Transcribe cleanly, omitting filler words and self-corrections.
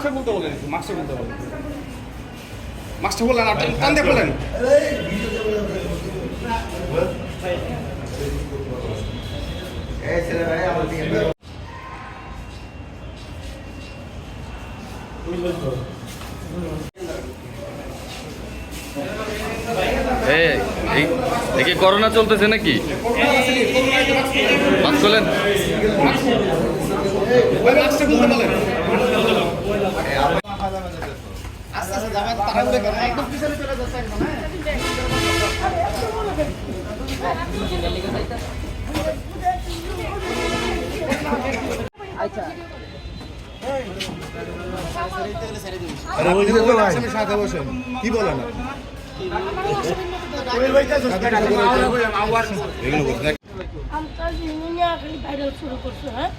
মাস্কটা বলতে বলেন, মাস্কটা বলতে বলেন, মাস্কটা বলেন, আর টান দিয়ে বলেন। দেখি করোনা চলতেছে নাকি? মাস্ক খোলেন। মাস্কটা বলতে বলেন। সাথে বসেন, কি বলেন? ভাইরাল শুরু করছো, হ্যাঁ?